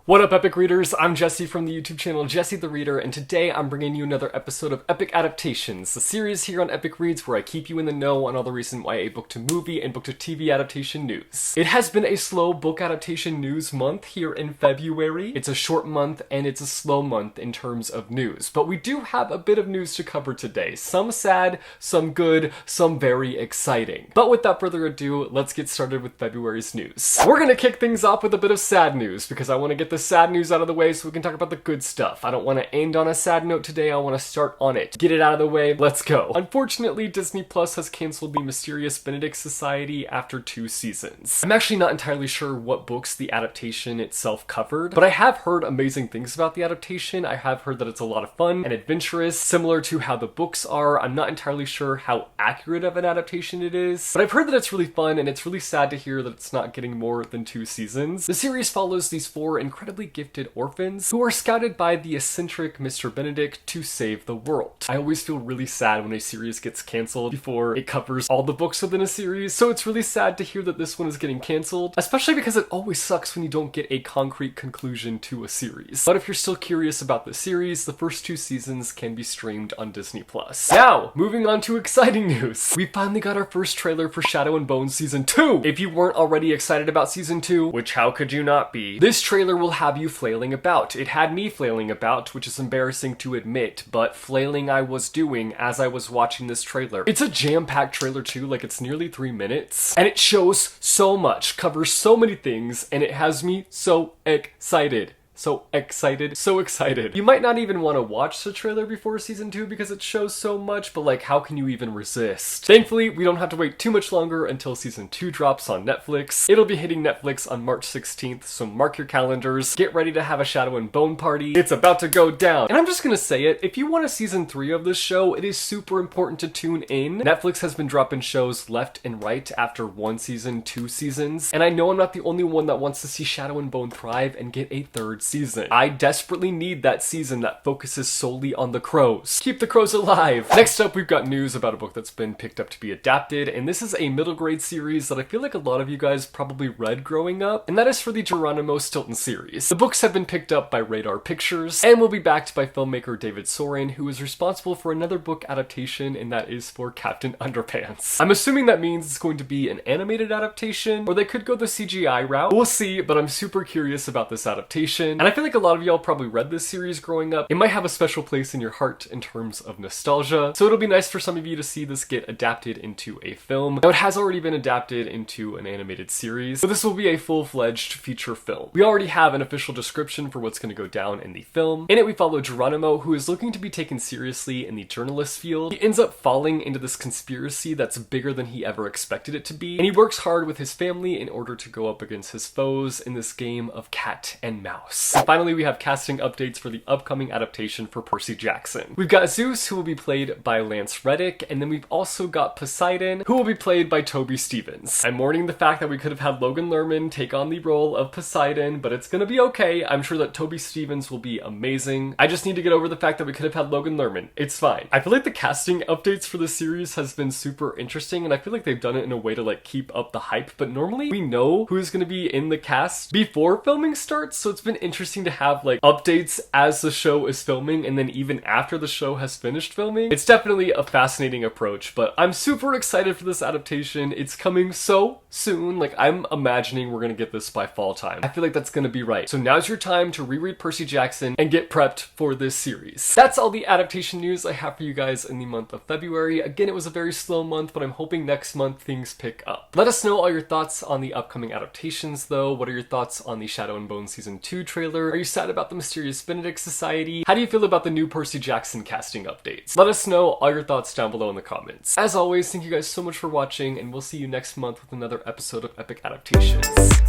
What up, Epic Readers? I'm Jesse from the YouTube channel Jesse the Reader, and today I'm bringing you another episode of Epic Adaptations, the series here on Epic Reads where I keep you in the know on all the recent YA book-to-movie and book-to-TV adaptation news. It has been a slow book adaptation news month here in February. It's a short month and it's a slow month in terms of news, but we do have a bit of news to cover today. Some sad, some good, some very exciting. But without further ado, let's get started with February's news. We're gonna kick things off with a bit of sad news because I want to get the sad news out of the way so we can talk about the good stuff. I don't want to end on a sad note today, I want to start on it. Get it out of the way, let's go. Unfortunately, Disney Plus has canceled the mysterious Benedict Society after 2 seasons. I'm actually not entirely sure what books the adaptation itself covered, but I have heard amazing things about the adaptation. I have heard that it's a lot of fun and adventurous, similar to how the books are. I'm not entirely sure how accurate of an adaptation it is, but I've heard that it's really fun, and it's really sad to hear that it's not getting more than 2 seasons. The series follows these 4 incredibly gifted orphans who are scouted by the eccentric Mr. Benedict to save the world. I always feel really sad when a series gets canceled before it covers all the books within a series, so it's really sad to hear that this one is getting canceled, especially because it always sucks when you don't get a concrete conclusion to a series. But if you're still curious about the series, the first 2 seasons can be streamed on Disney Plus. Now, moving on to exciting news. We finally got our first trailer for Shadow and Bone Season 2! If you weren't already excited about Season 2, which how could you not be, this trailer will have you flailing about. It had me flailing about, which is embarrassing to admit, but flailing I was doing as I was watching this trailer. It's a jam-packed trailer too, like it's nearly 3 minutes, and it shows so much, covers so many things, and it has me so excited. So excited. You might not even want to watch the trailer before Season 2 because it shows so much, but like, how can you even resist? Thankfully, we don't have to wait too much longer until Season 2 drops on Netflix. It'll be hitting Netflix on March 16th, so mark your calendars. Get ready to have a Shadow and Bone party. It's about to go down. And I'm just gonna say it, if you want a Season 3 of this show, it is super important to tune in. Netflix has been dropping shows left and right after 1 season, 2 seasons, and I know I'm not the only one that wants to see Shadow and Bone thrive and get a 3rd season. I desperately need that season that focuses solely on the crows. Keep the crows alive! Next up, we've got news about a book that's been picked up to be adapted, and this is a middle grade series that I feel like a lot of you guys probably read growing up, and that is for the Geronimo Stilton series. The books have been picked up by Radar Pictures, and will be backed by filmmaker David Soren, who is responsible for another book adaptation, and that is for Captain Underpants. I'm assuming that means it's going to be an animated adaptation, or they could go the CGI route. We'll see, but I'm super curious about this adaptation. And I feel like a lot of y'all probably read this series growing up. It might have a special place in your heart in terms of nostalgia, so it'll be nice for some of you to see this get adapted into a film. Now, it has already been adapted into an animated series, but this will be a full-fledged feature film. We already have an official description for what's going to go down in the film. In it, we follow Geronimo, who is looking to be taken seriously in the journalist field. He ends up falling into this conspiracy that's bigger than he ever expected it to be, and he works hard with his family in order to go up against his foes in this game of cat and mouse. And finally, we have casting updates for the upcoming adaptation for Percy Jackson. We've got Zeus, who will be played by Lance Reddick, and then we've also got Poseidon, who will be played by Toby Stephens. I'm mourning the fact that we could have had Logan Lerman take on the role of Poseidon, but it's gonna be okay. I'm sure that Toby Stephens will be amazing. I just need to get over the fact that we could have had Logan Lerman. It's fine. I feel like the casting updates for the series has been super interesting, and I feel like they've done it in a way to like keep up the hype, but normally we know who's gonna be in the cast before filming starts, so it's been interesting to have like updates as the show is filming and then even after the show has finished filming. It's definitely a fascinating approach, but I'm super excited for this adaptation. It's coming so soon. Like, I'm imagining we're gonna get this by fall time. I feel like that's gonna be right. So now's your time to reread Percy Jackson and get prepped for this series. That's all the adaptation news I have for you guys in the month of February. Again, it was a very slow month, but I'm hoping next month things pick up. Let us know all your thoughts on the upcoming adaptations though. What are your thoughts on the Shadow and Bone Season 2 trailer? Are you sad about the mysterious Benedict Society? How do you feel about the new Percy Jackson casting updates? Let us know all your thoughts down below in the comments. As always, thank you guys so much for watching, and we'll see you next month with another episode of Epic Adaptations.